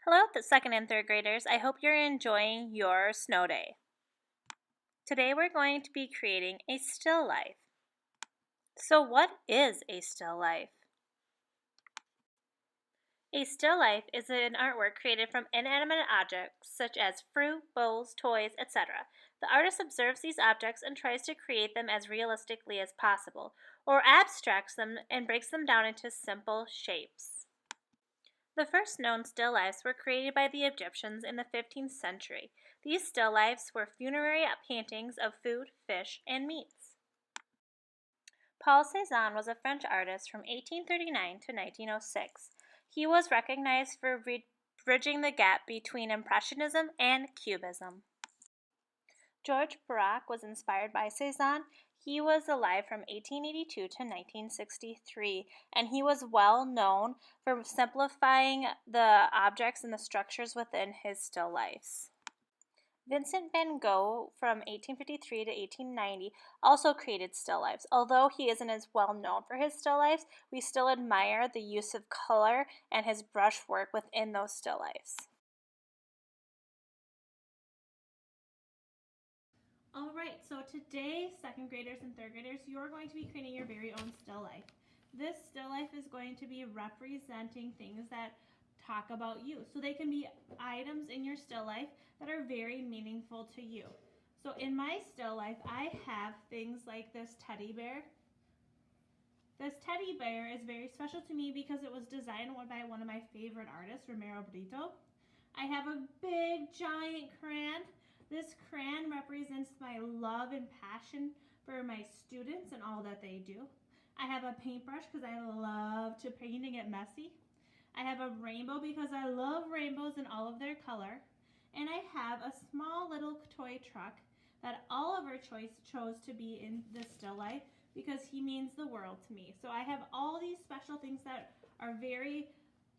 Hello, the second and third graders. I hope you're enjoying your snow day. Today we're going to be creating a still life. So what is a still life? A still life is an artwork created from inanimate objects such as fruit, bowls, toys, etc. The artist observes these objects and tries to create them as realistically as possible, or abstracts them and breaks them down into simple shapes. The first known still lifes were created by the Egyptians in the 15th century. These still lifes were funerary paintings of food, fish, and meats. Paul Cézanne was a French artist from 1839 to 1906. He was recognized for bridging the gap between Impressionism and Cubism. George Braque was inspired by Cézanne. He was alive from 1882 to 1963, and he was well known for simplifying the objects and the structures within his still lifes. Vincent van Gogh from 1853 to 1890 also created still lifes. Although he isn't as well known for his still lifes, we still admire the use of color and his brush work within those still lifes. Alright, so today, second graders and third graders, you're going to be creating your very own still life. This still life is going to be representing things that talk about you. So they can be items in your still life that are very meaningful to you. So in my still life, I have things like this teddy bear. This teddy bear is very special to me because it was designed by one of my favorite artists, Romero Brito. I have a big giant crayon. This crayon represents my love and passion for my students and all that they do. I have a paintbrush because I love to paint and get messy. I have a rainbow because I love rainbows in all of their color. And I have a small little toy truck that Oliver chose to be in this still life because he means the world to me. So I have all these special things that are very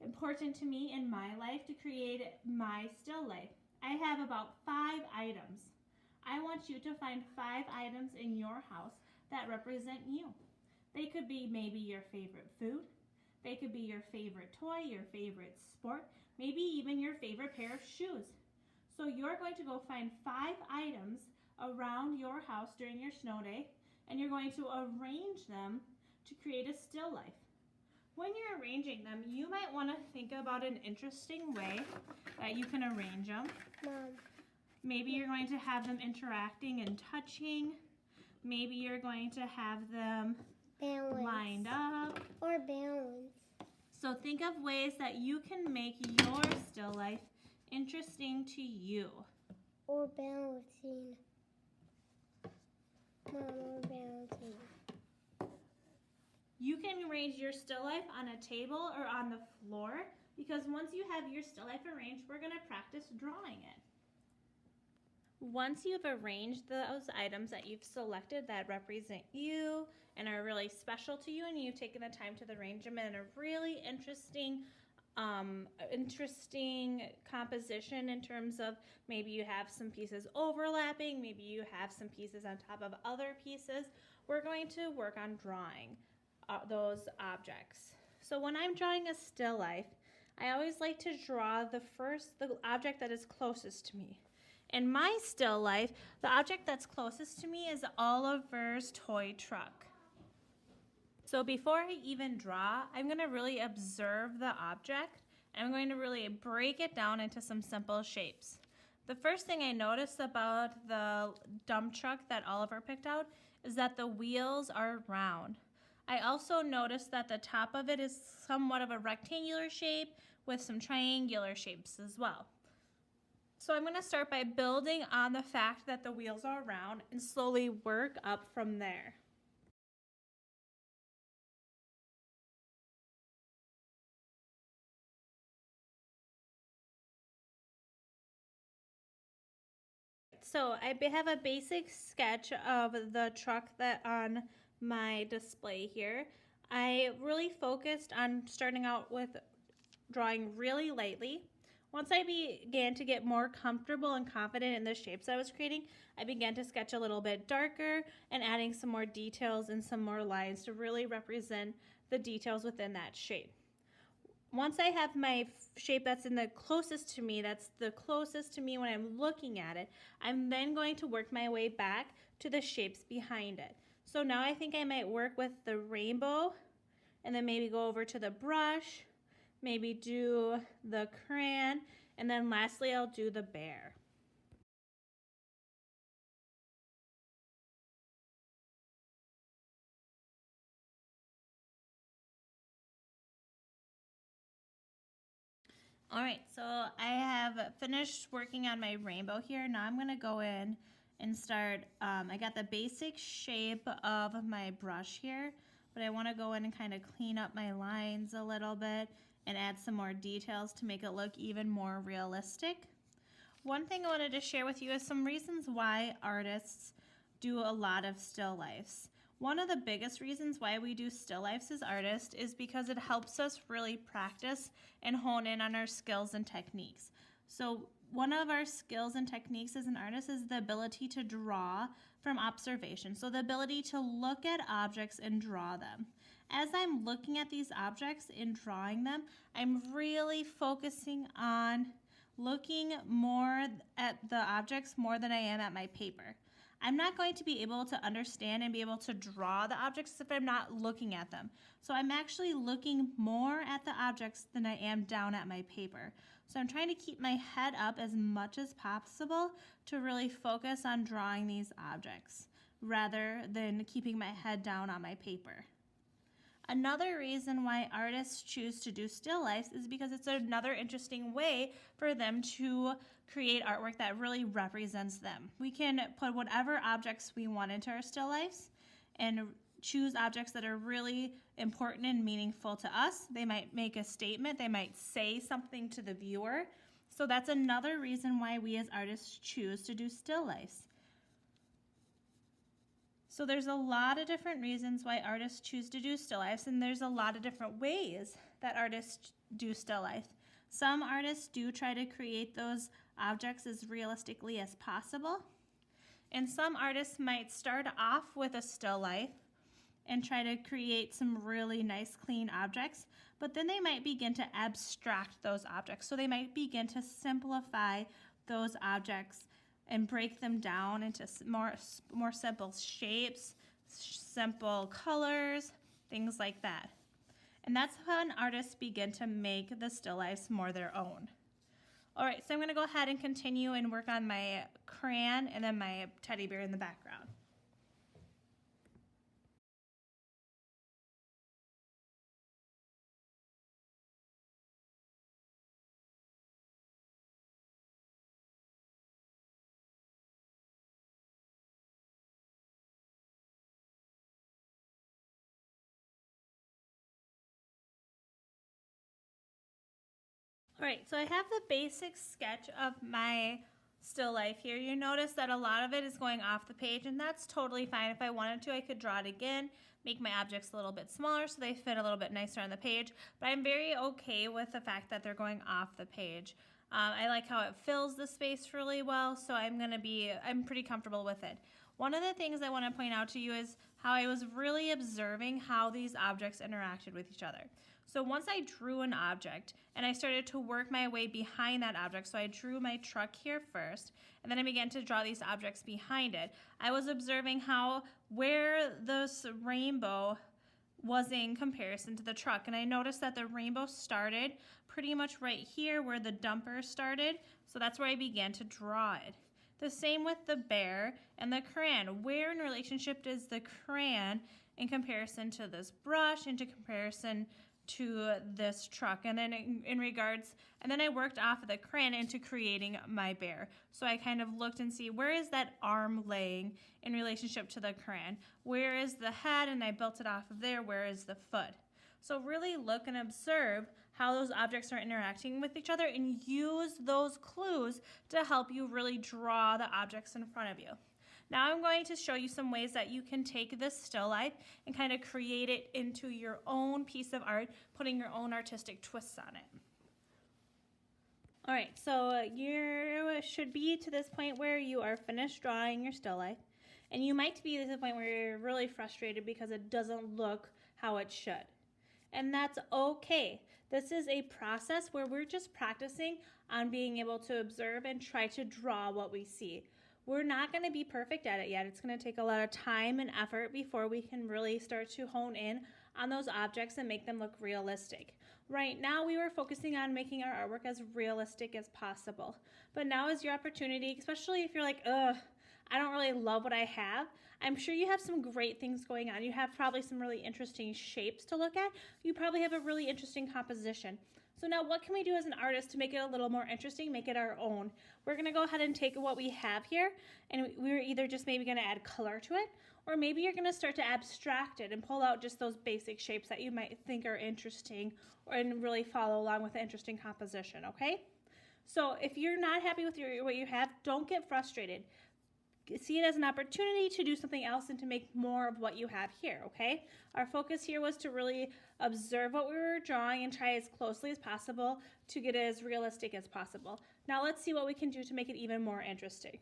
important to me in my life to create my still life. I have about 5 items. I want you to find 5 items in your house that represent you. They could be maybe your favorite food. They could be your favorite toy, your favorite sport, maybe even your favorite pair of shoes. So you're going to go find 5 items around your house during your snow day, and you're going to arrange them to create a still life. When you're arranging them, you might want to think about an interesting way that you can arrange them. Mom. Maybe you're going to have them interacting and touching. Maybe you're going to have them balance. Lined up. Or balance. So think of ways that you can make your still life interesting to you. Or balancing. Mom, or balancing. You can arrange your still life on a table or on the floor because once you have your still life arranged, we're going to practice drawing it. Once you've arranged those items that you've selected that represent you and are really special to you, and you've taken the time to arrange them in a really interesting composition in terms of maybe you have some pieces overlapping, maybe you have some pieces on top of other pieces, we're going to work on drawing those objects. So when I'm drawing a still life, I always like to draw the object that is closest to me. In my still life, the object that's closest to me is Oliver's toy truck. So before I even draw, I'm going to really observe the object, and I'm going to really break it down into some simple shapes. The first thing I noticed about the dump truck that Oliver picked out is that the wheels are round. I also noticed that the top of it is somewhat of a rectangular shape with some triangular shapes as well. So I'm going to start by building on the fact that the wheels are round and slowly work up from there. So I have a basic sketch of the truck that on my display here. I really focused on starting out with drawing really lightly. Once I began to get more comfortable and confident in the shapes I was creating, I began to sketch a little bit darker and adding some more details and some more lines to really represent the details within that shape. once I have my shape that's in the closest to me, that's the closest to me when I'm looking at it, I'm then going to work my way back to the shapes behind it. So now I think I might work with the rainbow and then maybe go over to the brush, maybe do the crayon, and then lastly I'll do the bear. All right, so I have finished working on my rainbow here. Now I'm going to go in and start, I got the basic shape of my brush here, but I want to go in and kind of clean up my lines a little bit and add some more details to make it look even more realistic. One thing I wanted to share with you is some reasons why artists do a lot of still lifes. One of the biggest reasons why we do still lifes as artists is because it helps us really practice and hone in on our skills and techniques. So one of our skills and techniques as an artist is the ability to draw from observation. So the ability to look at objects and draw them. As I'm looking at these objects and drawing them, I'm really focusing on looking more at the objects more than I am at my paper. I'm not going to be able to understand and be able to draw the objects if I'm not looking at them. So I'm actually looking more at the objects than I am down at my paper. So I'm trying to keep my head up as much as possible to really focus on drawing these objects rather than keeping my head down on my paper. Another reason why artists choose to do still lifes is because it's another interesting way for them to create artwork that really represents them. We can put whatever objects we want into our still lifes and choose objects that are really important and meaningful to us. They might make a statement, they might say something to the viewer. So that's another reason why we as artists choose to do still lifes. So there's a lot of different reasons why artists choose to do still lifes, and there's a lot of different ways that artists do still life. Some artists do try to create those objects as realistically as possible, and some artists might start off with a still life and try to create some really nice clean objects, but then they might begin to abstract those objects. So they might begin to simplify those objects and break them down into more simple shapes, simple colors, things like that. And that's when artists begin to make the still lifes more their own. All right, so I'm going to go ahead and continue and work on my crayon and then my teddy bear in the background. All right, so I have the basic sketch of my still life here. You notice that a lot of it is going off the page, and that's totally fine. If I wanted to, I could draw it again, make my objects a little bit smaller so they fit a little bit nicer on the page, but I'm very okay with the fact that they're going off the page. I like how it fills the space really well, so I'm pretty comfortable with it. One of the things I want to point out to you is how I was really observing how these objects interacted with each other. So once I drew an object and I started to work my way behind that object, so I drew my truck here first, and then I began to draw these objects behind it, I was observing where this rainbow was in comparison to the truck. And I noticed that the rainbow started pretty much right here where the dumper started, so that's where I began to draw it. The same with the bear and the crayon. Where in relationship is the crayon in comparison to this brush, into comparison to this truck? And then and then I worked off of the crayon into creating my bear. So I kind of looked and see, where is that arm laying in relationship to the crayon? Where is the head? And I built it off of there. Where is the foot? So really look and observe how those objects are interacting with each other and use those clues to help you really draw the objects in front of you. Now I'm going to show you some ways that you can take this still life and kind of create it into your own piece of art, putting your own artistic twists on it. All right, so you should be to this point where you are finished drawing your still life, and you might be at the point where you're really frustrated because it doesn't look how it should. And that's okay. This is a process where we're just practicing on being able to observe and try to draw what we see. We're not going to be perfect at it yet. It's going to take a lot of time and effort before we can really start to hone in on those objects and make them look realistic. Right now, we were focusing on making our artwork as realistic as possible. But now is your opportunity, especially if you're like, ugh, I don't really love what I have. I'm sure you have some great things going on. You have probably some really interesting shapes to look at. You probably have a really interesting composition. So now what can we do as an artist to make it a little more interesting, make it our own? We're going to go ahead and take what we have here, and we're either just maybe going to add color to it, or maybe you're going to start to abstract it and pull out just those basic shapes that you might think are interesting and really follow along with the interesting composition, okay? So if you're not happy with what you have, don't get frustrated. See it as an opportunity to do something else and to make more of what you have here, okay? Our focus here was to really observe what we were drawing and try as closely as possible to get it as realistic as possible. Now let's see what we can do to make it even more interesting.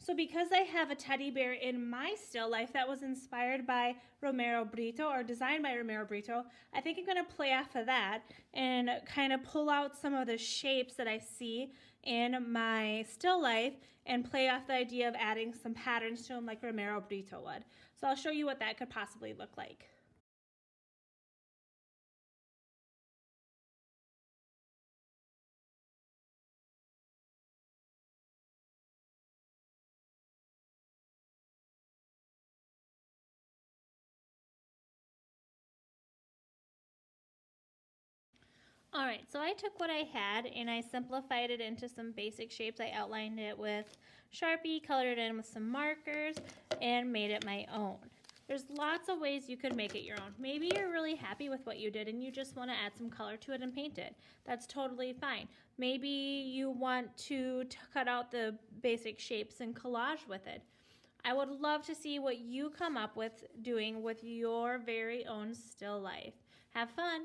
So because I have a teddy bear in my still life that was inspired by Romero Brito or designed by Romero Brito, I think I'm going to play off of that and kind of pull out some of the shapes that I see in my still life and play off the idea of adding some patterns to them like Romero Brito would. So I'll show you what that could possibly look like. All right, so I took what I had and I simplified it into some basic shapes. I outlined it with Sharpie, colored it in with some markers, and made it my own. There's lots of ways you could make it your own. Maybe you're really happy with what you did and you just want to add some color to it and paint it. That's totally fine. Maybe you want to cut out the basic shapes and collage with it. I would love to see what you come up with doing with your very own still life. Have fun!